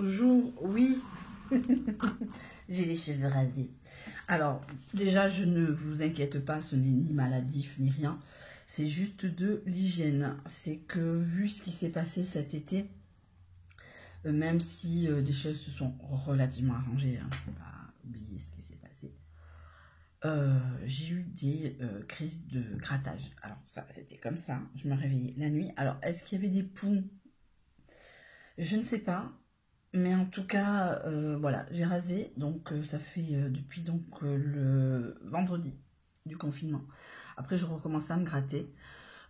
Bonjour, oui, j'ai les cheveux rasés. Alors, déjà, je ne vous inquiète pas, ce n'est ni maladif ni rien. C'est juste de l'hygiène. C'est que vu ce qui s'est passé cet été, même si des choses se sont relativement arrangées, hein, je ne peux pas oublier ce qui s'est passé, j'ai eu des crises de grattage. Alors ça, c'était comme ça. Je me réveillais la nuit. Alors, est-ce qu'il y avait des poux? Je ne sais pas. Mais en tout cas, voilà, j'ai rasé. Donc, ça fait depuis donc le vendredi du confinement. Après, je recommençais à me gratter.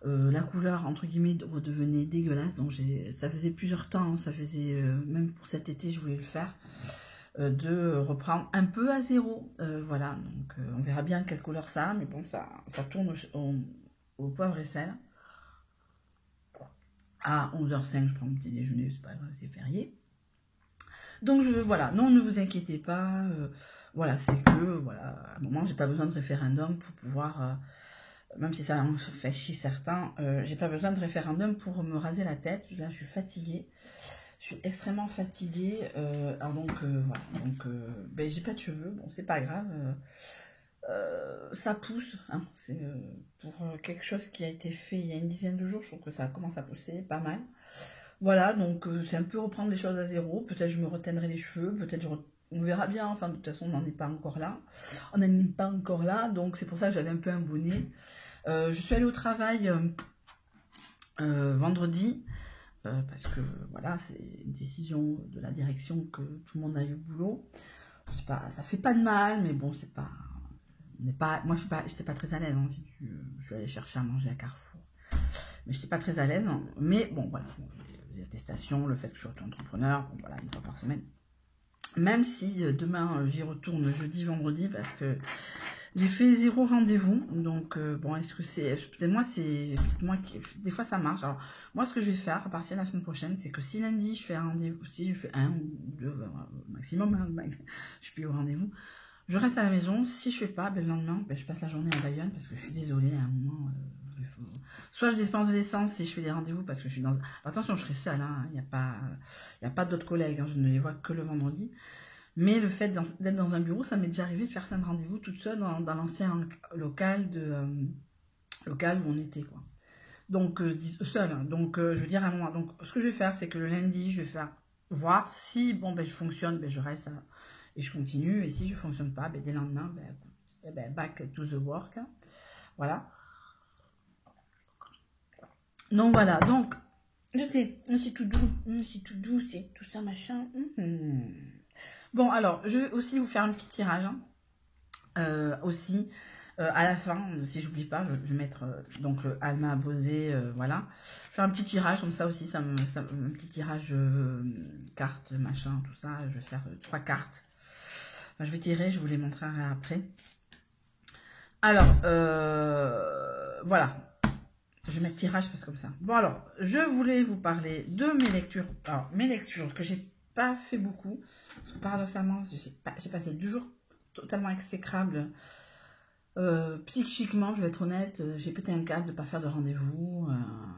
La couleur, entre guillemets, redevenait dégueulasse. Donc, ça faisait plusieurs temps. Hein, ça faisait, même pour cet été, je voulais le faire. De reprendre un peu à zéro. Voilà, donc on verra bien quelle couleur ça a. Mais bon, ça tourne au poivre et sel. À 11h05, je prends mon petit déjeuner. C'est pas grave, c'est férié. Donc voilà, non, ne vous inquiétez pas, voilà, c'est que, voilà, à un moment, j'ai pas besoin de référendum pour pouvoir, même si ça en fait chier certains, j'ai pas besoin de référendum pour me raser la tête. Là, je suis fatiguée, je suis extrêmement fatiguée, alors donc, voilà, donc, ben, j'ai pas de cheveux, bon, c'est pas grave, ça pousse, hein, c'est pour quelque chose qui a été fait il y a une dizaine de jours, je trouve que ça commence à pousser pas mal. Voilà, donc c'est un peu reprendre les choses à zéro. Peut-être je me retiendrai les cheveux, peut-être on verra bien. Enfin, de toute façon, on n'en est pas encore là. On n'en est pas encore là, donc c'est pour ça que j'avais un peu un bonnet. Je suis allée au travail vendredi, parce que voilà, c'est une décision de la direction que tout le monde aille au boulot. Ça fait pas de mal, mais bon, c'est pas... moi, j'étais pas très à l'aise. Hein, je suis allée chercher à manger à Carrefour. Mais je n'étais pas très à l'aise. Hein, mais bon, voilà. Bon, l'attestation, le fait que je sois auto-entrepreneur, bon, voilà, une fois par semaine. Même si demain j'y retourne jeudi, vendredi, parce que j'ai fait 0 rendez-vous. Donc bon, est-ce que c'est peut-être moi, des fois ça marche. Alors moi, ce que je vais faire à partir de la semaine prochaine, c'est que si lundi je fais un rendez-vous, si je fais un ou deux maximum, hein, je suis au rendez-vous, je reste à la maison. Si je fais pas, ben, le lendemain, ben, je passe la journée à Bayonne parce que je suis désolée à un moment. Soit je dispense de l'essence et je fais des rendez-vous parce que je suis dans... Attention, je serai seule, hein, il n'y a pas d'autres collègues, hein, je ne les vois que le vendredi. Mais le fait d'être dans un bureau, ça m'est déjà arrivé de faire 5 rendez-vous toute seule dans l'ancien local, local où on était, quoi. Donc, seule. Hein. Donc, je veux dire à un moment. Donc, ce que je vais faire, c'est que le lundi, je vais faire voir si, bon, ben, je fonctionne, ben, je reste et je continue. Et si je ne fonctionne pas, ben, dès le lendemain, ben, back to the work. Voilà. Donc voilà, donc, je sais, c'est tout doux, c'est tout ça, machin. Bon, alors, je vais aussi vous faire un petit tirage, hein. Aussi, à la fin, si j'oublie pas, je vais mettre donc le Alma Bosé, voilà. Je vais faire un petit tirage, comme ça aussi, un petit tirage cartes, machin, tout ça. Je vais faire 3 cartes. Enfin, je vais tirer, je vous les montrerai après. Alors, voilà. Je vais mettre tirage parce que comme ça. Bon alors, je voulais vous parler de mes lectures. Alors, mes lectures que j'ai pas fait beaucoup. Parce que paradoxalement, j'ai passé 2 jours totalement exécrables. Psychiquement, je vais être honnête, j'ai pété un câble de ne pas faire de rendez-vous.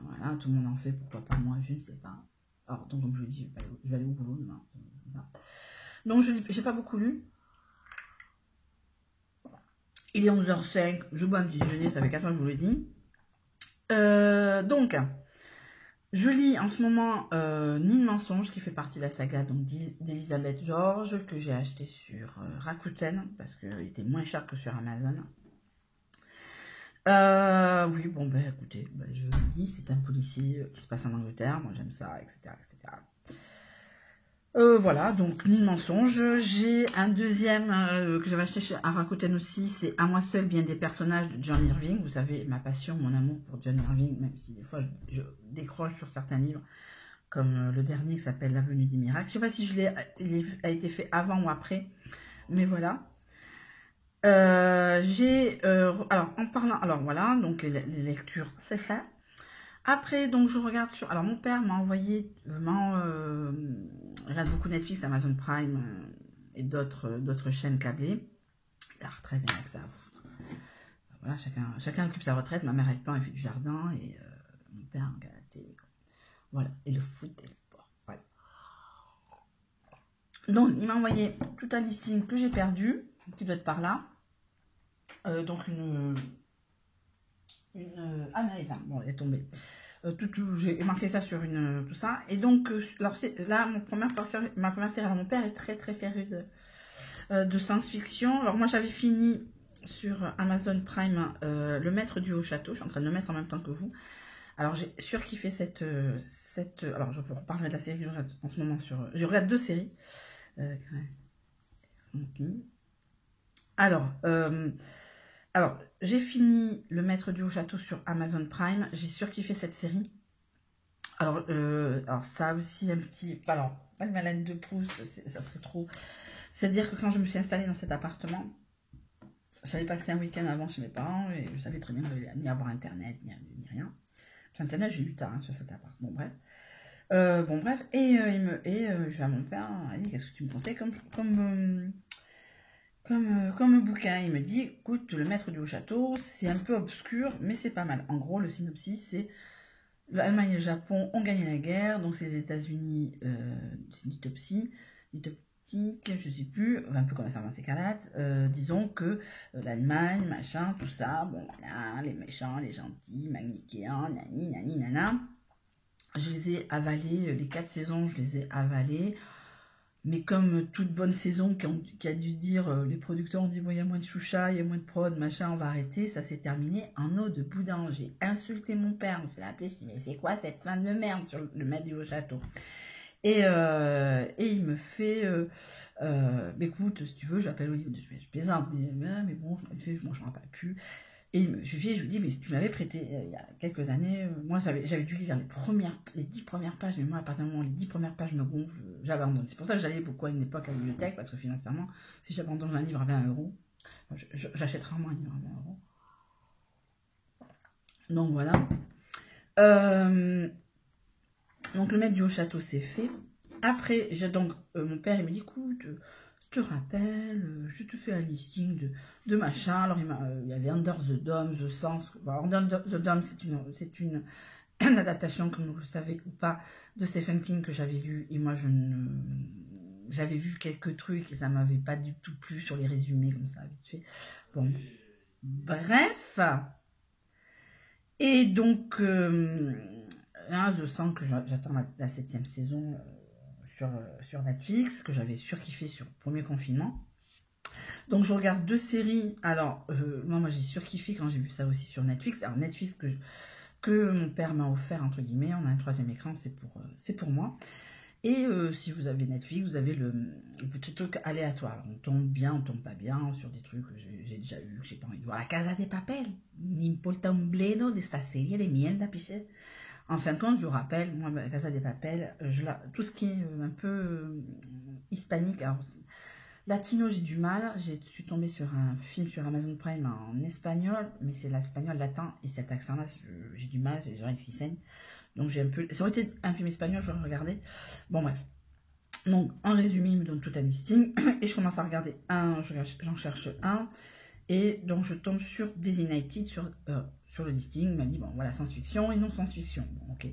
Voilà, tout le monde en fait, pourquoi pas moi, je ne sais pas. Alors, donc comme je vous dis, je vais aller au boulot demain. Donc, je n'ai pas beaucoup lu. Il est 11h05, je bois un petit déjeuner, ça fait 4 fois que je vous l'ai dit. Donc, je lis en ce moment Nid de mensonge qui fait partie de la saga d'Elisabeth George que j'ai acheté sur Rakuten parce qu'il était moins cher que sur Amazon. Oui, bon, ben écoutez, ben, je lis, c'est un policier qui se passe en Angleterre, moi j'aime ça, etc. etc. Voilà, donc Nid de mensonge. J'ai un deuxième que j'avais acheté chez Rakuten aussi, c'est À moi seul, bien des personnages de John Irving. Vous savez, ma passion, mon amour pour John Irving, même si des fois je décroche sur certains livres, comme le dernier qui s'appelle L'Avenue des Miracles. Je ne sais pas si il a été fait avant ou après, mais voilà. Alors, en parlant, alors voilà, donc les lectures, c'est fait. Après, donc je regarde sur... Alors mon père m'a envoyé... regarde beaucoup Netflix, Amazon Prime et d'autres chaînes câblées. La retraite, il n'y a que ça à foutre. Voilà, chacun occupe sa retraite. Ma mère, elle peint, elle fait du jardin. Et mon père, regarde la télé. Voilà, et le foot et le sport. Voilà. Donc, il m'a envoyé tout un listing que j'ai perdu, qui doit être par là. Donc, ah, mais elle est là. Bon, elle est tombée. J'ai marqué ça sur tout ça. Et donc, alors là, ma première série, alors mon père est très très féru de science-fiction. Alors moi, j'avais fini sur Amazon Prime Le Maître du Haut Château. Je suis en train de le mettre en même temps que vous. Alors, j'ai surkiffé alors, je reparlerai de la série que je regarde en ce moment sur... Je regarde 2 séries. Alors, j'ai fini Le Maître du Haut Château sur Amazon Prime. J'ai surkiffé cette série. Alors, ça aussi un petit... Alors, pas de malade de Proust, ça serait trop... C'est-à-dire que quand je me suis installée dans cet appartement, j'avais passé un week-end avant chez mes parents et je savais très bien qu'il n'y avait ni avoir Internet, ni rien. Sur Internet, j'ai eu tard hein, sur cet appart. Bon, bref. Et je vais à mon père, il dit, qu'est-ce que tu me conseilles comme bouquin? Il me dit, écoute, Le Maître du Haut Château, c'est un peu obscur, mais c'est pas mal. En gros, le synopsis, c'est l'Allemagne et le Japon ont gagné la guerre, donc c'est les États-Unis, c'est une utopie, je sais plus, un peu comme la Servante écarlate, disons que l'Allemagne, machin, tout ça, bon voilà, les méchants, les gentils, manichéens, nani, nani, nana. Je les ai avalés, les 4 saisons, je les ai avalés. Mais comme toute bonne saison qui a dû dire, les producteurs ont dit, bon, il y a moins de choucha, il y a moins de prod, machin, on va arrêter, ça s'est terminé en eau de boudin. J'ai insulté mon père, je l'ai appelé, je lui ai dit, mais c'est quoi cette fin de merde sur Le Maître du Haut Château? Et il me fait, écoute, si tu veux, j'appelle Olivier, je plaisante, mais bon, je ne m'en rappelle plus. Et je lui dis, mais si tu m'avais prêté il y a quelques années, moi j'avais dû lire les 10 premières pages, mais moi à partir du moment où les 10 premières pages me gonflent, j'abandonne. C'est pour ça que j'allais beaucoup à une époque à la bibliothèque, parce que financièrement, si j'abandonne un livre à 20 €, j'achète rarement un livre à 20 €. Donc voilà. Donc le Maître du Haut Château, c'est fait. Après, mon père, il me dit, écoute, je te rappelle, je te fais un listing de machin. Alors, il y avait Under the Dome, The Sense. Bon, Under the Dome, c'est une adaptation, comme vous le savez ou pas, de Stephen King que j'avais lu. Et moi, j'avais vu quelques trucs et ça m'avait pas du tout plu sur les résumés, comme ça, vite fait. Bon, bref. Et donc, là, je sens que j'attends la 7e saison sur Netflix, que j'avais surkiffé sur le premier confinement. Donc je regarde 2 séries. Alors, moi j'ai surkiffé quand j'ai vu ça aussi sur Netflix. Alors Netflix que mon père m'a offert, entre guillemets, on a un 3e écran, c'est pour moi. Et si vous avez Netflix, vous avez le petit truc aléatoire. On tombe bien, on tombe pas bien sur des trucs que j'ai déjà vu, que j'ai pas envie de voir. La Casa de Papel, n'importa un bledo de esta serie de mierda, pichette. En fin de compte, je vous rappelle, moi, la Casa de Papel, tout ce qui est un peu hispanique, alors latino, j'ai du mal. Je suis tombée sur un film sur Amazon Prime en espagnol, mais c'est l'espagnol latin, et cet accent-là, j'ai du mal, j'ai les oreilles qui saignent. Donc j'ai un peu... Ça aurait été un film espagnol, j'aurais regardé. Bon bref. Donc en résumé, il me donne tout un listing, et je commence à regarder j'en cherche un, et donc je tombe sur Designated, sur le listing. Il m'a dit, bon voilà, science-fiction et non science-fiction. Bon ok.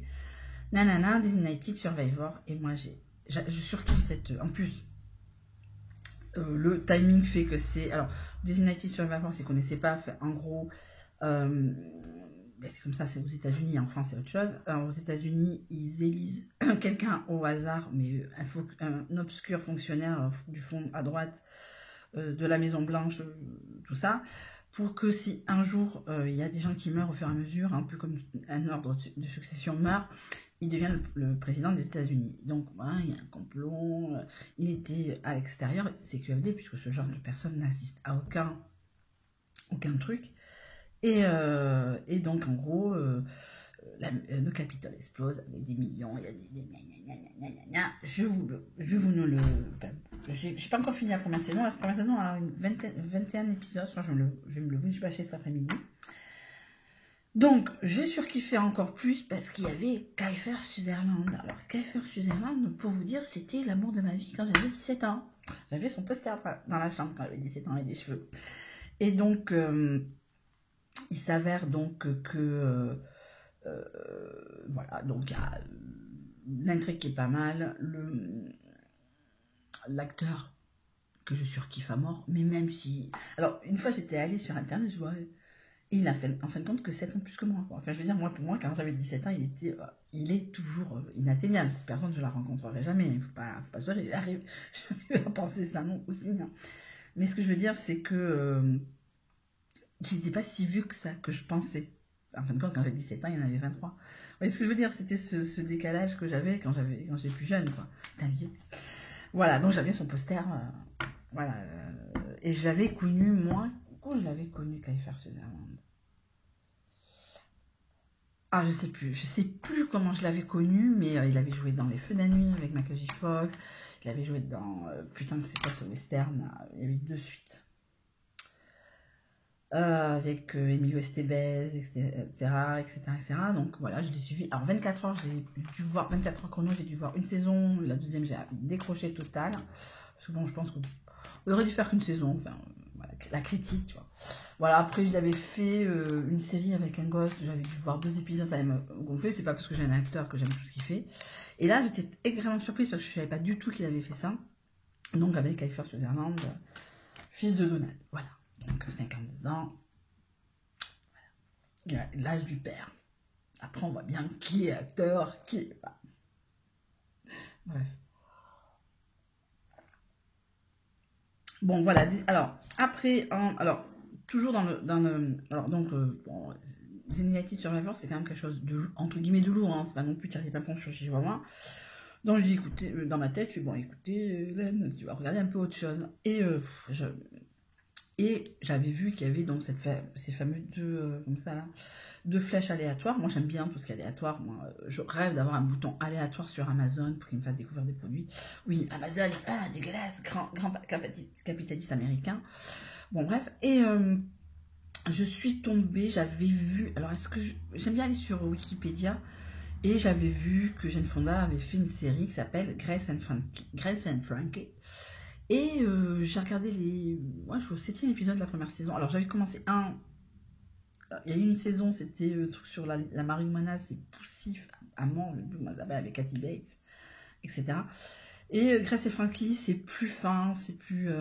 Nanana, Designated Survivor, et moi je surkiffe en plus, le timing fait que c'est... Alors, Designated Survivor, si vous ne connaissez pas, en gros, c'est comme ça, c'est aux États-Unis, en France c'est autre chose. Alors, aux États-Unis, ils élisent quelqu'un au hasard, mais un obscur fonctionnaire du fond à droite de la Maison Blanche, tout ça, pour que si un jour il y a des gens qui meurent au fur et à mesure, un peu comme un ordre de succession meurt, il devient le président des États-Unis. Donc, voilà, il y a un complot, il était à l'extérieur, c'est QFD, puisque ce genre de personne n'assiste à aucun truc. Et donc, en gros, le Capitole explose avec des millions, il y a des... Je vous ne le... Enfin, j'ai pas encore fini la première saison. La première saison a 21 épisodes, je crois que je vais me le bâcher cet après-midi. Donc, j'ai surkiffé encore plus parce qu'il y avait Kiefer Sutherland. Alors, Kiefer Sutherland, pour vous dire, c'était l'amour de ma vie quand j'avais 17 ans. J'avais son poster dans la chambre quand j'avais 17 ans et des cheveux. Et donc, il s'avère donc que... voilà, donc il y a l'intrigue qui est pas mal. l'acteur que je surkiffe à mort, mais même si... Alors, une fois, j'étais allée sur Internet, je vois... Et il a fait, en fin de compte, que 7 ans plus que moi, quoi. Enfin, je veux dire, moi, pour moi, quand j'avais 17 ans, il est toujours inatteignable. Cette personne, je la rencontrerai jamais. Il ne faut pas se dire, j'arrive à penser ça, non, aussi. Hein. Mais ce que je veux dire, c'est que il n'était pas si vieux que ça, que je pensais. En fin de compte, quand j'avais 17 ans, il y en avait 23. Vous voyez ce que je veux dire? C'était ce décalage que j'avais quand j'étais plus jeune, quoi. T'as vieux. Voilà, donc j'avais son poster, voilà. Et je l'avais connu, moi, quand je l'avais connu, Kiefer Sutherland. Ah, je sais plus comment je l'avais connu, mais il avait joué dans Les Feux de la Nuit avec Michael J. Fox. Il avait joué dans, putain, que c'est quoi ce western? Il y avait 2 suites. Avec Emilio Estevez, etc. Donc voilà, je l'ai suivi. Alors 24 heures, j'ai dû voir, 24 heures chrono, j'ai dû voir une saison. La deuxième, j'ai décroché total. Parce que bon, je pense qu'on aurait dû faire qu'une saison. Enfin, voilà, la critique, tu vois. Voilà, après, je l'avais fait une série avec un gosse. J'avais dû voir 2 épisodes, ça allait me gonfler. C'est pas parce que j'ai un acteur que j'aime tout ce qu'il fait. Et là, j'étais extrêmement surprise parce que je savais pas du tout qu'il avait fait ça. Donc avec Kiefer Sutherland, fils de Donald. Voilà. Donc 52 ans. Voilà. L'âge du père. Après, on voit bien qui est acteur, qui est pas. Bref. Bon, voilà. Alors, après, alors, toujours dans le alors, donc, bon, The Survivor, c'est quand même quelque chose de, entre guillemets, de lourd, hein. C'est pas non plus Thierry Papon sur Chihuahua. Donc, je dis, écoutez, dans ma tête, je suis bon, écoutez, Hélène, tu vas regarder un peu autre chose. Et j'avais vu qu'il y avait donc ces fameux comme ça, là, 2 flèches aléatoires. Moi, j'aime bien tout ce qui est aléatoire. Moi, je rêve d'avoir un bouton aléatoire sur Amazon pour qu'il me fasse découvrir des produits. Oui, Amazon, dégueulasse, grand capitaliste américain. Bon, bref. Et je suis tombée, j'avais vu... Alors, j'aime bien aller sur Wikipédia. Et j'avais vu que Jane Fonda avait fait une série qui s'appelle Grace and Frankie. Et j'ai regardé moi, je suis au 7e épisode de la première saison. Alors, j'avais commencé il y a eu une saison, c'était truc sur la marijuana, c'est poussif à mort, avec Kathy Bates, etc. Et Grace et Frankie, c'est plus fin, c'est plus...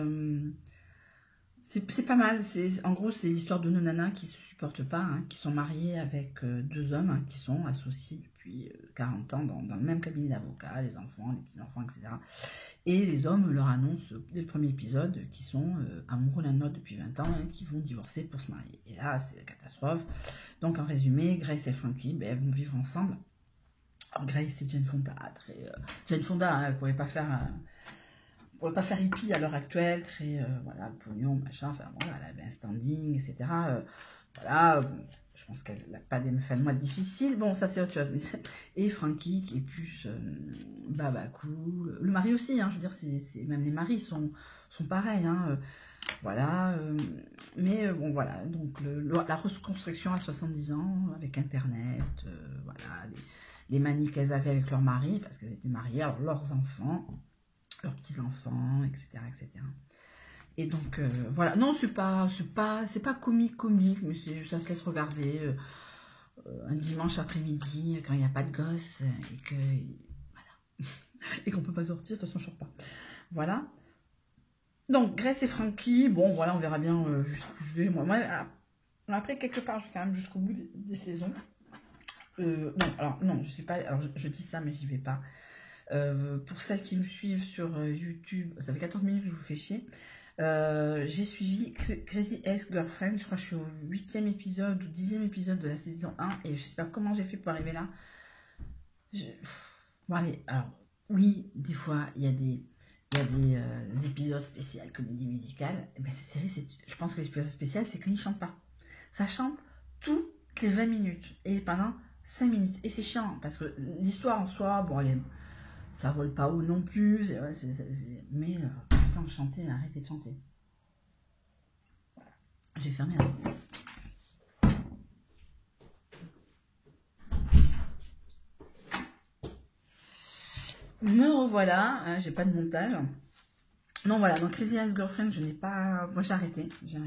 c'est pas mal. En gros, c'est l'histoire de 2 nanas qui se supportent pas, hein, qui sont mariées avec 2 hommes, hein, qui sont associés depuis 40 ans dans le même cabinet d'avocats, les enfants, les petits-enfants, etc. Et les hommes leur annoncent dès le premier épisode qu'ils sont amoureux l'un de l'autre depuis 20 ans et qu'ils vont divorcer pour se marier. Et là, c'est la catastrophe. Donc, en résumé, Grace et Frankie, elles vont vivre ensemble. Alors, Grace, c'est Jane Fonda. Jane Fonda, hein, elle ne pourrait pas faire hippie à l'heure actuelle, très, voilà, le pognon, machin, enfin, voilà, elle avait un standing, etc. Voilà, je pense qu'elle n'a pas des fins de mois difficiles. Bon, ça, c'est autre chose. Et Frankie, qui est plus cool. Le mari aussi, hein, je veux dire, même les maris sont pareils, hein, voilà. Mais bon, voilà. Donc, la reconstruction à 70 ans, avec Internet, voilà, les manies qu'elles avaient avec leur mari, parce qu'elles étaient mariées, alors leurs enfants, leurs petits-enfants, etc., etc. Et donc, voilà. Non, c'est pas comique, mais ça se laisse regarder un dimanche après-midi quand il n'y a pas de gosse et que, voilà. Et qu'on peut pas sortir, de toute façon, je sors pas. Voilà. Donc, Grace et Frankie, bon, voilà, on verra bien jusqu'où je vais. Moi, après, quelque part, je vais quand même jusqu'au bout des saisons. Non, alors, non, je sais pas, alors je dis ça, mais j'y vais pas. Pour celles qui me suivent sur YouTube, ça fait 14 minutes que je vous fais chier. J'ai suivi Crazy Ex-Girlfriend, je crois que je suis au 8e épisode ou 10e épisode de la saison 1 et je sais pas comment j'ai fait pour arriver là. Bon allez, alors oui, des fois il y a des épisodes spéciaux, comédie musicale. Et ben, cette série, je pense que l'épisode spécial, c'est quand ils chantent pas. Ça chante toutes les 20 minutes et pendant 5 minutes. Et c'est chiant parce que l'histoire en soi, bon, ça vole pas haut non plus, mais attends, chanter, arrêtez de chanter. Voilà. J'ai fermé la fenêtre. Me revoilà, hein, j'ai pas de montage. Non, voilà, donc Crazy Ex-Girlfriend, je n'ai pas... Moi, j'ai arrêté. J'ai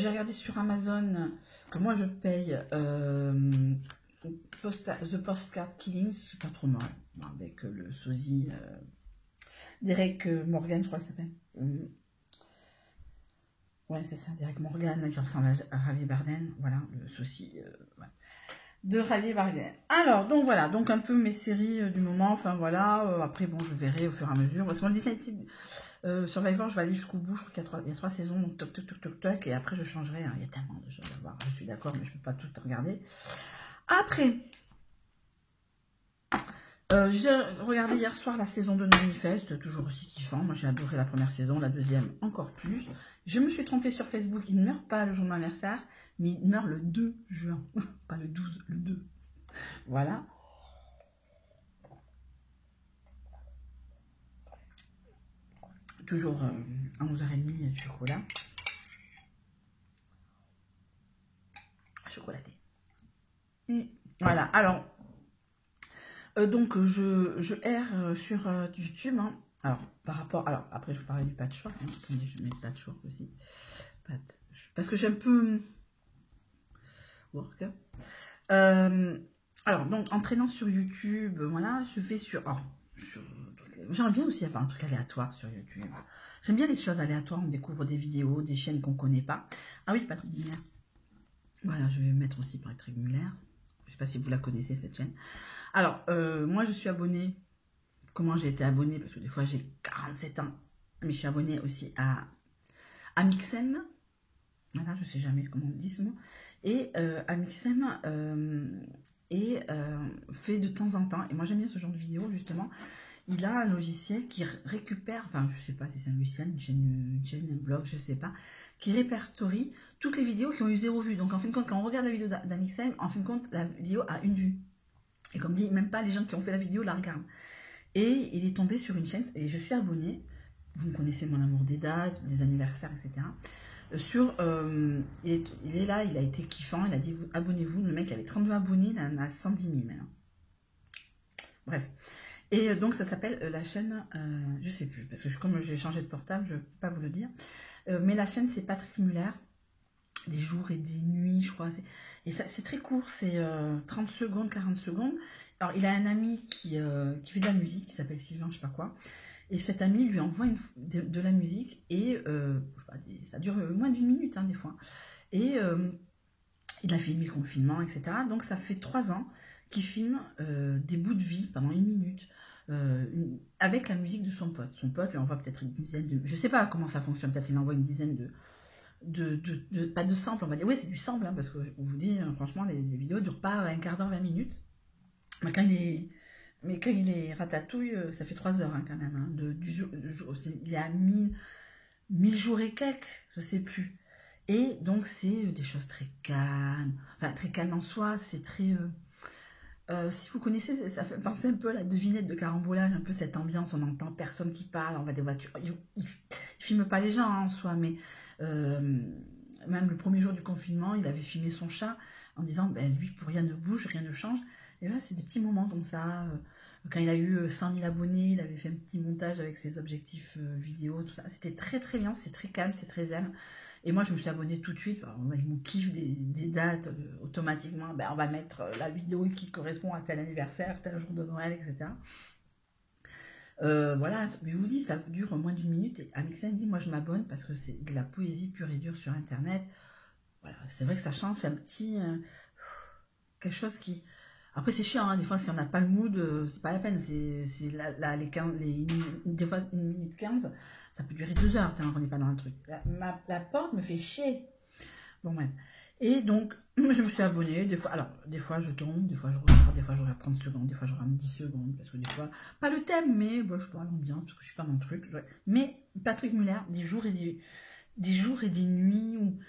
regardé sur Amazon, que moi, je paye The Postcard Killings, c'est pas trop mal, avec le sosie Derek Morgan, je crois que ça s'appelle. Ouais, c'est ça, Derek Morgan, qui ressemble à Javier Bardem. Voilà, le souci ouais, de Javier Bardem. Alors, donc voilà, donc un peu mes séries du moment. Enfin voilà, après, bon, je verrai au fur et à mesure. Parce que mon Disney Survivor, je vais aller jusqu'au bout. Je crois qu'il y a 3 saisons, donc toc, toc, toc, toc, toc. Et après, je changerai. Hein. Il y a tellement de choses à voir. Je suis d'accord, mais je ne peux pas tout regarder. Après, j'ai regardé hier soir la saison de Manifeste, toujours aussi kiffant. Moi, j'ai adoré la première saison, la deuxième encore plus. Je me suis trompée sur Facebook, il ne meurt pas le jour de mon anniversaire, mais il meurt le 2 juin. Pas le 12, le 2. Voilà. Toujours à 11h30 de chocolat. Chocolaté. Et voilà, alors... donc je erre sur YouTube. Hein. Alors, par rapport... Alors, après, je vous parlais du patchwork. Hein. Attendez, je vais mettre patchwork aussi. Parce que j'ai un peu... Work. Alors, donc, en traînant sur YouTube, voilà, je vais sur... J'aimerais bien aussi avoir un truc aléatoire sur YouTube. J'aime bien les choses aléatoires. On découvre des vidéos, des chaînes qu'on ne connaît pas. Ah oui, Patrick Muller. Voilà, je vais mettre aussi Patrick Muller. Je ne sais pas si vous la connaissez, cette chaîne. Alors, moi, je suis abonnée. Comment j'ai été abonnée? Parce que des fois, j'ai 47 ans. Mais je suis abonnée aussi à Amixem. Voilà, je ne sais jamais comment on dit ce mot. Et Amixem fait de temps en temps, et moi j'aime bien ce genre de vidéo, justement, il a un logiciel qui récupère, enfin, je ne sais pas si c'est un logiciel, une chaîne, un blog, je ne sais pas, qui répertorie toutes les vidéos qui ont eu 0 vue. Donc, en fin de compte, quand on regarde la vidéo d'Amixem, en fin de compte, la vidéo a 1 vue. Et comme dit, même pas les gens qui ont fait la vidéo la regardent. Et il est tombé sur une chaîne, et je suis abonnée, vous me connaissez mon amour des dates, des anniversaires, etc. Il est là, il a été kiffant, il a dit abonnez-vous. Le mec il avait 32 abonnés, il en a 110 000 maintenant. Bref. Et donc ça s'appelle la chaîne, je sais plus, parce que comme j'ai changé de portable, je ne peux pas vous le dire. Mais la chaîne c'est Patrick Muller, des jours et des nuits, je crois. Et c'est très court, c'est 30 secondes, 40 secondes. Alors il a un ami qui fait de la musique, qui s'appelle Sylvain, je sais pas quoi. Et cet ami lui envoie de la musique et je sais pas, ça dure moins d'1 minute hein, des fois. Et il a filmé le confinement, etc. Donc ça fait 3 ans qu'il filme des bouts de vie pendant 1 minute avec la musique de son pote. Son pote lui envoie peut-être une dizaine de... Je sais pas comment ça fonctionne, peut-être qu'il envoie une dizaine pas de samples, on va dire. Oui, c'est du sample, hein, parce que je vous dis, franchement, les vidéos ne durent pas un quart d'heure, 20 minutes. Mais quand il est ratatouille, ça fait 3 heures hein, quand même. Hein, il est à 1000 jours et quelques, je sais plus. Et donc, c'est des choses très calmes. Enfin, très calmes en soi, c'est très... si vous connaissez, ça fait penser un peu à la devinette de Carambolage, un peu cette ambiance, on entend personne qui parle, on va des voitures. Il filme pas les gens hein, en soi, mais même le premier jour du confinement, il avait filmé son chat en disant, ben, lui, pour rien ne bouge, rien ne change. Et là, c'est des petits moments comme ça. Quand il a eu 100 000 abonnés, il avait fait un petit montage avec ses objectifs vidéo, tout ça. C'était très très bien, c'est très calme, c'est très zen. Et moi, je me suis abonnée tout de suite. Alors, avec mon kiff des dates, automatiquement, ben, on va mettre la vidéo qui correspond à tel anniversaire, tel jour de Noël, etc. Voilà, mais je vous dis, ça dure moins d'1 minute. Et Amixem dit, moi, je m'abonne parce que c'est de la poésie pure et dure sur Internet. Voilà, c'est vrai que ça change, c'est un petit... quelque chose qui... Après, c'est chiant, hein, des fois, si on n'a pas le mood, c'est pas la peine. C'est des fois, 1 minute 15, ça peut durer 2 heures, tellement qu'on n'est pas dans un truc. La porte me fait chier. Bon, bref. Et donc, je me suis abonnée. Des fois, je tombe, des fois, je regarde, des fois, j'aurai 30 secondes, des fois, j'aurai 10 secondes, parce que des fois, pas le thème, mais bon, je peux avoir l'ambiance, parce que je suis pas dans le truc. Mais Patrick Muller, des jours et des nuits, ou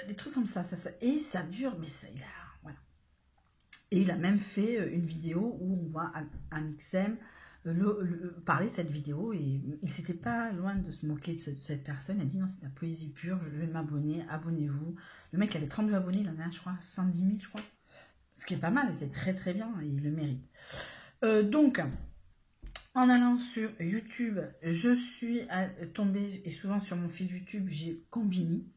des trucs comme ça, et ça dure, mais ça, voilà. Et il a même fait une vidéo où on voit Amixem parler de cette vidéo et il s'était pas loin de se moquer de cette personne. Il a dit non, c'est de la poésie pure, je vais m'abonner, abonnez-vous. Le mec il avait 32 abonnés, il en a je crois 110 000 je crois. Ce qui est pas mal, c'est très très bien, et il le mérite. Donc, en allant sur YouTube, je suis tombée, et souvent sur mon fil YouTube, j'ai Combini.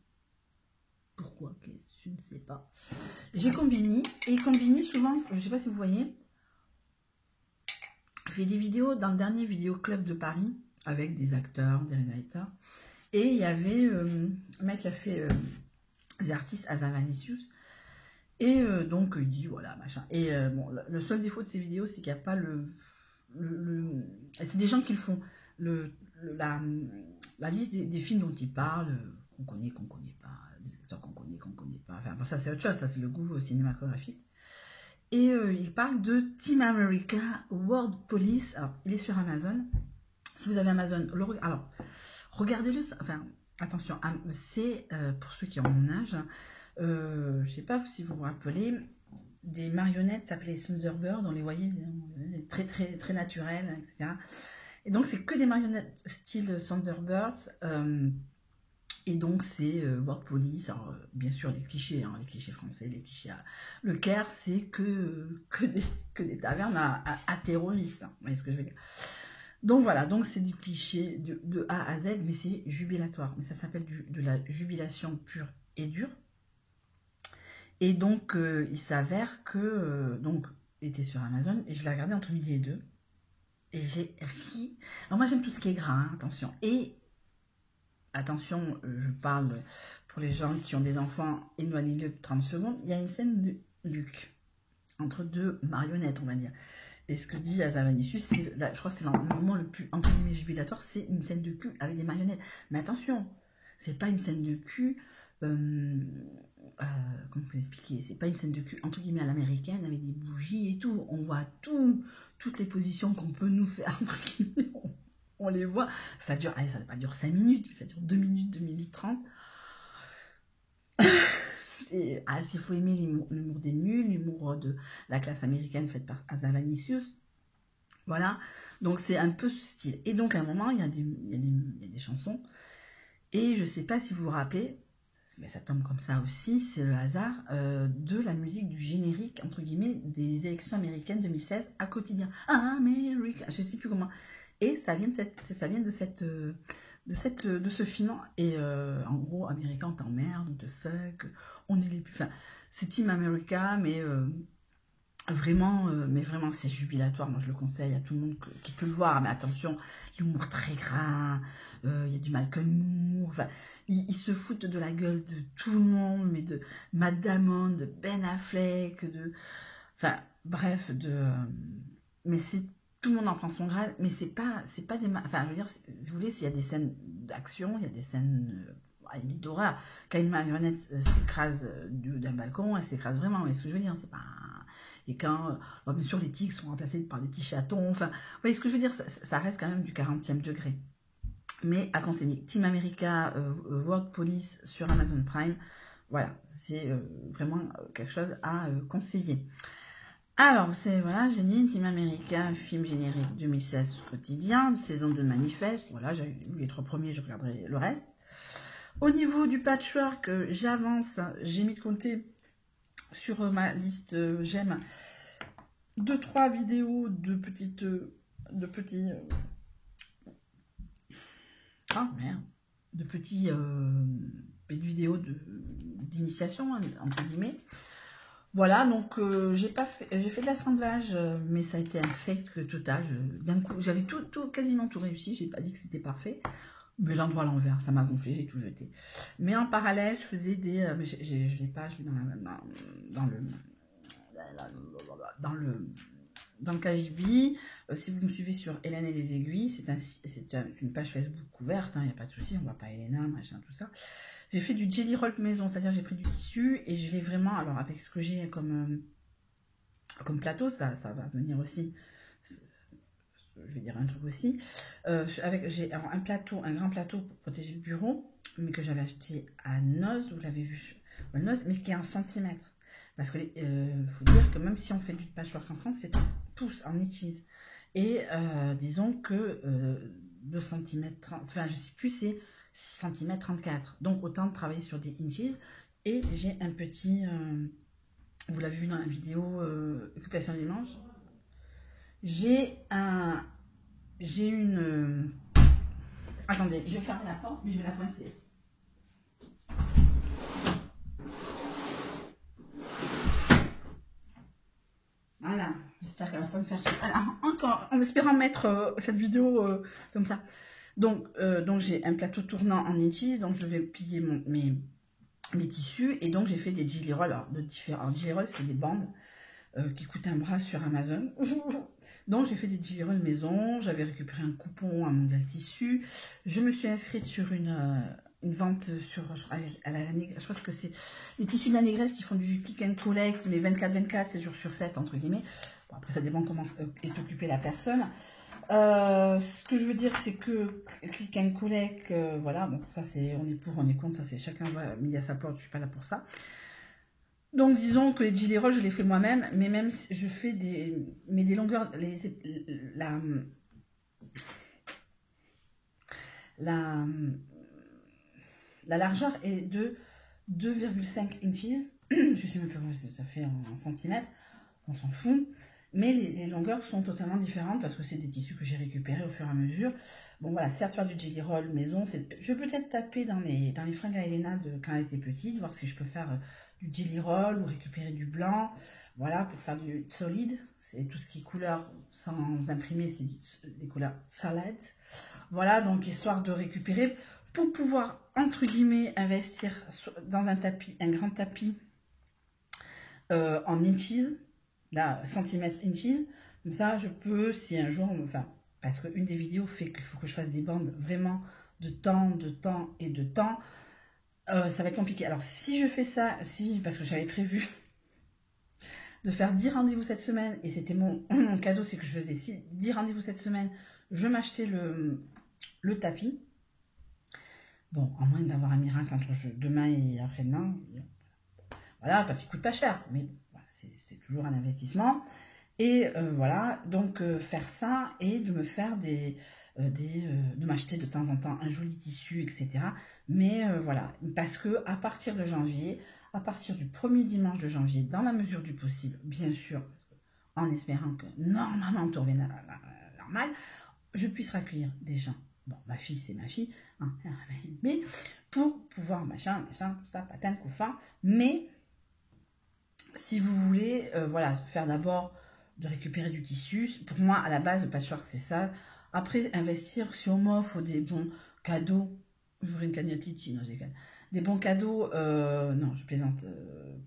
Pourquoi? Je ne sais pas. J'ai Combini, et Combini, souvent, je ne sais pas si vous voyez, fait des vidéos dans le dernier vidéo club de Paris. avec des acteurs, des réalisateurs. Et il y avait un mec qui a fait des artistes Azavanicius. Et donc, il dit, voilà, machin. Et bon, le seul défaut de ces vidéos, c'est qu'il n'y a pas c'est des gens qui le font. La liste des films dont ils parlent, qu'on connaît pas, des acteurs qu'on connaît pas. Enfin, bon, ça, c'est autre chose, ça, c'est le goût cinématographique. Et il parle de Team America World Police. Alors, il est sur Amazon. Si vous avez Amazon, alors, regardez-le. Enfin, attention, c'est pour ceux qui ont mon âge. Je ne sais pas si vous vous rappelez, des marionnettes s'appelaient Thunderbird, on les voyait très, très, très naturelles, etc. Et donc, c'est que des marionnettes style Thunderbirds. Et donc, c'est World Police. Alors, bien sûr, les clichés français, les clichés. Le Caire, c'est que des tavernes à terroristes. Vous voyez ce que je veux dire? Donc voilà, donc c'est du cliché de A à Z, mais c'est jubilatoire. Mais ça s'appelle de la jubilation pure et dure. Et donc, il s'avère que, donc, il était sur Amazon, et je l'ai regardé entre midi et deux, et j'ai ri. Alors moi, j'aime tout ce qui est gras, hein, attention. Et, attention, je parle pour les gens qui ont des enfants, éloignez-le 30 secondes, il y a une scène de Luc, entre deux marionnettes, on va dire. Et ce que dit Azavanicius, je crois que c'est le moment le plus, entre guillemets, jubilatoire, c'est une scène de cul avec des marionnettes. Mais attention, c'est pas une scène de cul... comment vous expliquer, c'est pas une scène de cul entre guillemets à l'américaine avec des bougies et tout, on voit toutes les positions qu'on peut nous faire entre guillemets, on les voit, ça dure, allez, ça dure 5 minutes, ça dure 2 minutes, 2 minutes 30. S'il faut aimer l'humour des nuls, l'humour de la classe américaine faite par Azavanicius, voilà, donc c'est un peu ce style. Et donc à un moment il y a des chansons, et je sais pas si vous vous rappelez, mais ça tombe comme ça aussi, c'est le hasard, de la musique du générique, entre guillemets, des élections américaines 2016 à quotidien. America, je sais plus comment. Et ça vient de ce film. Et en gros, Américain, on t'emmerde, on te fuck, on est les plus... Enfin, c'est Team America, mais vraiment, c'est jubilatoire. Moi, je le conseille à tout le monde qui peut le voir. Mais attention, l'humour très gras, il y a du Malcolm Moore, enfin... Ils se foutent de la gueule de tout le monde, mais de Matt Damon, de Ben Affleck, enfin, bref, mais c'est... Tout le monde en prend son grade, mais c'est pas des... Enfin, je veux dire, si vous voulez, s'il y a des scènes d'action, il y a des scènes d'horreur. Quand une marionnette s'écrase d'un balcon, elle s'écrase vraiment, mais ce que je veux dire, c'est pas... Et quand, bien sûr, les tigres sont remplacés par des petits chatons, enfin, vous voyez ce que je veux dire, ça reste quand même du 40e degré. Mais à conseiller, Team America, World Police sur Amazon Prime, voilà, c'est vraiment quelque chose à conseiller. Alors, c'est, voilà, j'ai dit Team America, film générique 2016 quotidien, saison 2 manifeste, voilà, j'ai vu les 3 premiers, je regarderai le reste. Au niveau du patchwork, j'avance, j'ai mis de côté sur ma liste, j'aime 2-3 vidéos de petits... Ah merde, de petits vidéos d'initiation, entre guillemets. Voilà, donc j'ai fait de l'assemblage, mais ça a été un fake total. D'un coup, j'avais quasiment tout réussi, j'ai pas dit que c'était parfait, mais l'endroit à l'envers, ça m'a gonflé, j'ai tout jeté. Mais en parallèle, je faisais des... mais je l'ai pas, je l'ai dans le KGB. Si vous me suivez sur Hélène et les aiguilles, c'est une page Facebook ouverte, il n'y a pas de souci, on voit pas Hélène, machin, tout ça. J'ai fait du jelly roll maison, c'est-à-dire j'ai pris du tissu et je l'ai vraiment, alors avec ce que j'ai comme plateau, ça va venir aussi, je vais dire un truc aussi, j'ai un grand plateau pour protéger le bureau, mais que j'avais acheté à Noz, vous l'avez vu, Noz, mais qui est en centimètres. Parce que faut dire que même si on fait du patchwork en France, c'est en pouces, en inches. Et disons que 2 cm 30, enfin je sais plus, c'est 6 cm 34. Donc autant travailler sur des inches. Et j'ai un petit, vous l'avez vu dans la vidéo occupation du dimanche. J'ai une... attendez, je vais fermer la porte, mais je vais la coincer. Voilà, j'espère qu'elle va pas me faire chier. Alors, encore, en espérant mettre cette vidéo comme ça. Donc j'ai un plateau tournant en inches, donc je vais plier mes tissus, et donc j'ai fait des jelly rolls, alors, de différents. Jelly rolls, c'est des bandes qui coûtent un bras sur Amazon. Donc j'ai fait des jelly rolls maison, j'avais récupéré un coupon à Mondial Tissu, je me suis inscrite sur une vente sur, je crois que c'est les tissus de la Négresse qui font du click and collect, mais 24-24, 7 jours sur 7, entre guillemets. Bon, après ça dépend comment est occupée la personne. Ce que je veux dire, c'est que click and collect, voilà, bon, ça c'est, on est pour, on est contre, ça c'est chacun va mis à sa porte, je suis pas là pour ça. Donc disons que les jelly rolls, je les fais moi-même, mais même si je fais des longueurs, la largeur est de 2,5 inches, je sais même plus comment ça fait en centimètres, on s'en fout. Mais les longueurs sont totalement différentes parce que c'est des tissus que j'ai récupérés au fur et à mesure. Bon voilà, certes faire du jelly roll maison, je vais peut-être taper dans les fringues à Elena quand elle était petite, voir si je peux faire du jelly roll ou récupérer du blanc. Voilà, pour faire du solide, c'est tout ce qui est couleur sans imprimer, c'est des couleurs solides. Voilà, donc histoire de récupérer pour pouvoir, entre guillemets, investir dans un tapis, un grand tapis en inches. Là, centimètres inches, comme ça je peux, si un jour, enfin, parce qu'une des vidéos fait qu'il faut que je fasse des bandes vraiment de temps et de temps, ça va être compliqué. Alors si je fais ça, parce que j'avais prévu de faire 10 rendez-vous cette semaine, et c'était mon cadeau, c'est que je faisais 10 rendez-vous cette semaine, je m'achetais le tapis. Bon, à moins d'avoir un miracle entre demain et après-demain, voilà, parce qu'il coûte pas cher, mais c'est toujours un investissement. Et voilà, donc faire ça et de me faire de m'acheter de temps en temps un joli tissu, etc. Mais voilà, parce que à partir de janvier, à partir du premier dimanche de janvier, dans la mesure du possible, bien sûr, en espérant que normalement tout revienne normal, je puisse accueillir des gens. Bon, ma fille, c'est ma fille, hein, mais pour pouvoir machin, tout ça, patin, couffin, mais si vous voulez, voilà, faire d'abord de récupérer du tissu. Pour moi, à la base, le patchwork, c'est ça. Après, investir, si on m'offre des bons cadeaux, j'ouvre une cagnotte litchi, non, je déconne. Des bons cadeaux, non, je plaisante,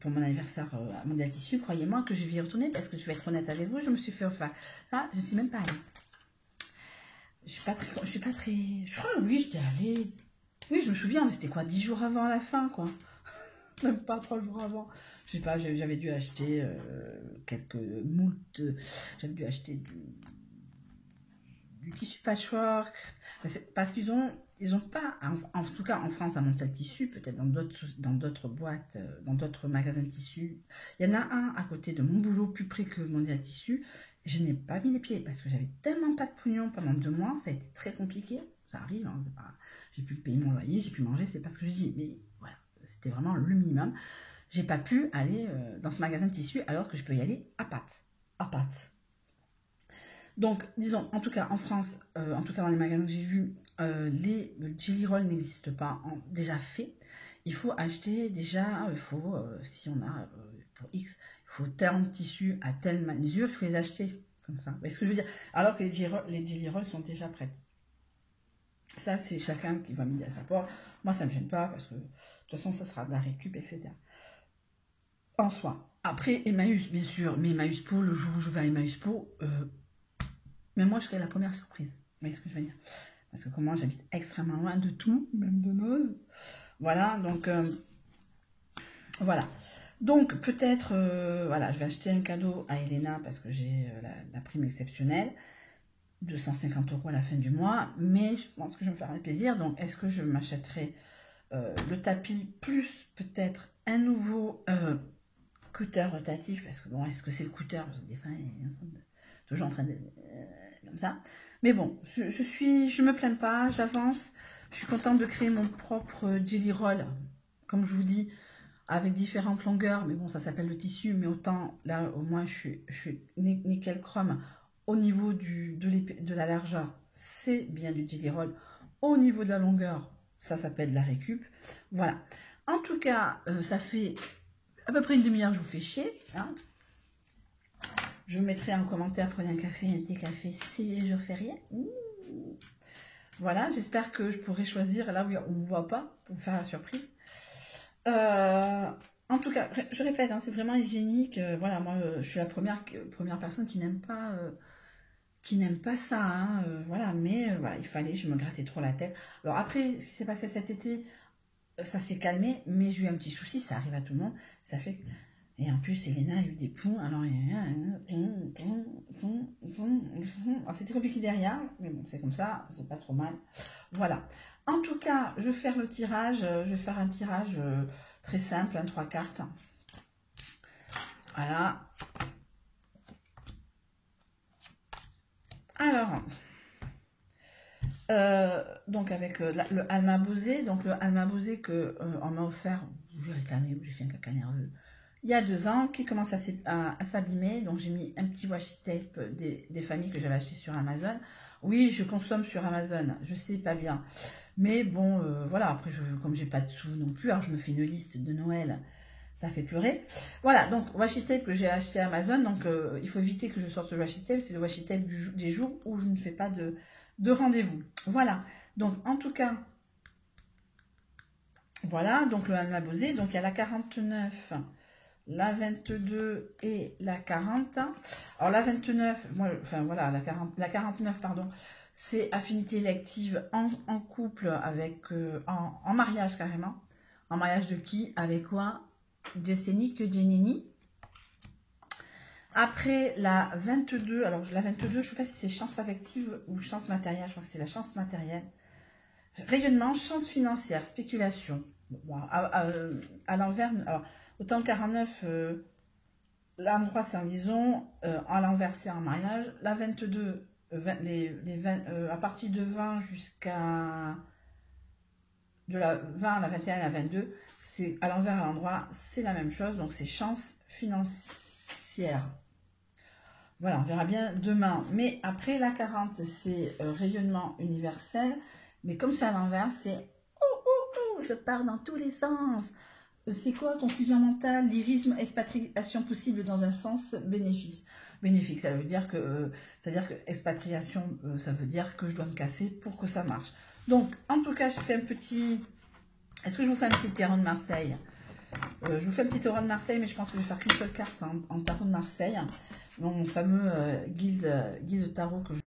pour mon anniversaire à Mondial Tissu, croyez-moi que je vais y retourner parce que je vais être honnête avec vous, je me suis fait offrir. Là, je ne suis même pas allée. Je suis pas très, je crois, oui, j'étais allée. Oui, je me souviens, mais c'était quoi, 10 jours avant la fin, quoi. Même pas 3 jours avant. Je sais pas, j'avais dû acheter quelques moultes. J'avais dû acheter du tissu patchwork. Parce qu'ils ont pas, en tout cas en France, à Mondial Tissu, peut-être dans d'autres boîtes, dans d'autres magasins de tissus. Il y en a un à côté de mon boulot, plus près que Mondial Tissu. Je n'ai pas mis les pieds parce que j'avais tellement pas de pognon pendant 2 mois. Ça a été très compliqué. Ça arrive, hein, j'ai pu payer mon loyer, j'ai pu manger, c'est pas ce que je dis. Mais voilà, c'était vraiment le minimum. J'ai pas pu aller dans ce magasin de tissu alors que je peux y aller à pattes. À pattes. Donc, disons, en tout cas en France, en tout cas dans les magasins que j'ai vus, les jelly rolls n'existent pas déjà faits. Il faut acheter déjà, si on a pour X, il faut tel tissu à telle mesure, il faut les acheter comme ça. Vous voyez ce que je veux dire? Alors que les jelly rolls sont déjà prêts. Ça, c'est chacun qui va midi à sa porte. Moi, ça ne me gêne pas parce que de toute façon, ça sera de la récup, etc. En soi. Après, Emmaüs, bien sûr, mais Emmaüs Po, le jour où je vais à Emmaüs Po, mais moi, je serai la première surprise. Vous voyez ce que je veux dire? Parce que comment j'habite extrêmement loin de tout, même de Noz. Voilà, donc, voilà. Donc, peut-être, voilà, je vais acheter un cadeau à Elena parce que j'ai la prime exceptionnelle de 150 € à la fin du mois, mais je pense que je vais me faire un plaisir. Donc, est-ce que je m'achèterai le tapis plus peut-être un nouveau cutter rotatif, parce que bon, est-ce que c'est le cutter? Des fois, il est toujours en train de comme ça. Mais bon, je me plains pas, j'avance. Je suis contente de créer mon propre jelly roll, comme je vous dis, avec différentes longueurs. Mais bon, ça s'appelle le tissu, mais autant là, au moins, je suis nickel chrome. Au niveau de la largeur, c'est bien du jelly roll. Au niveau de la longueur, ça s'appelle la récup. Voilà. En tout cas, ça fait à peu près une demi-heure, je vous fais chier. Hein. Je mettrai en commentaire, prenez un café, un thé café, c'est jour férié. Voilà, j'espère que je pourrai choisir là où on ne me voit pas pour faire la surprise. En tout cas, je répète, hein, c'est vraiment hygiénique. Voilà, moi, je suis la première personne qui n'aime pas ça. Hein, voilà, mais voilà, il fallait, je me grattais trop la tête. Alors après, ce qui s'est passé cet été, ça s'est calmé, mais j'ai eu un petit souci, ça arrive à tout le monde. Ça fait que... Et en plus, Elena a eu des poux, alors c'était compliqué derrière, mais bon, c'est comme ça, c'est pas trop mal. Voilà. En tout cas, je vais faire le tirage, je vais faire un tirage très simple, 3 cartes. Voilà. Alors, donc avec le Alma Bosé, donc le Alma Bosé que on m'a offert, j'ai réclamé ou j'ai fait un caca nerveux, il y a 2 ans, qui commence à s'abîmer. Donc j'ai mis un petit washi tape des familles que j'avais acheté sur Amazon. Oui, je consomme sur Amazon, je sais, pas bien. Mais bon, voilà, après, comme j'ai pas de sous non plus, alors je me fais une liste de Noël, ça fait pleurer. Voilà, donc washi tape que j'ai acheté à Amazon, donc il faut éviter que je sorte ce washi tape, c'est le washi tape des jours où je ne fais pas de rendez-vous. Voilà, donc en tout cas, voilà, donc le Alma Bosé, donc il y a la 49, la 22 et la 40. Alors la 29, moi, enfin voilà, la 49, pardon, c'est affinité élective en couple avec, en mariage carrément. En mariage de qui? Avec quoi? Décennie que Jenini. Après la 22, alors la 22, je ne sais pas si c'est chance affective ou chance matérielle, je crois que c'est la chance matérielle. Rayonnement, chance financière, spéculation. Bon, à l'envers, alors autant 49, l'endroit c'est en liaison, à l'envers c'est en mariage. La 22, à partir de 20 jusqu'à... de la 20 à la 21 à la 22, c'est à l'envers à l'endroit, c'est la même chose, donc c'est chance financière. Voilà, on verra bien demain. Mais après la 40, c'est rayonnement universel, mais comme c'est à l'envers, c'est je pars dans tous les sens. C'est quoi? Confusion mentale, lyrisme, expatriation possible dans un sens bénéfice. Bénéfique, ça veut dire que, expatriation, ça veut dire que je dois me casser pour que ça marche. Donc, en tout cas, je fais un petit... Est-ce que je vous fais un petit tarot de Marseille? Je vous fais un petit tarot de Marseille, mais je pense que je vais faire qu'une seule carte en tarot de Marseille. Mon fameux guide tarot que je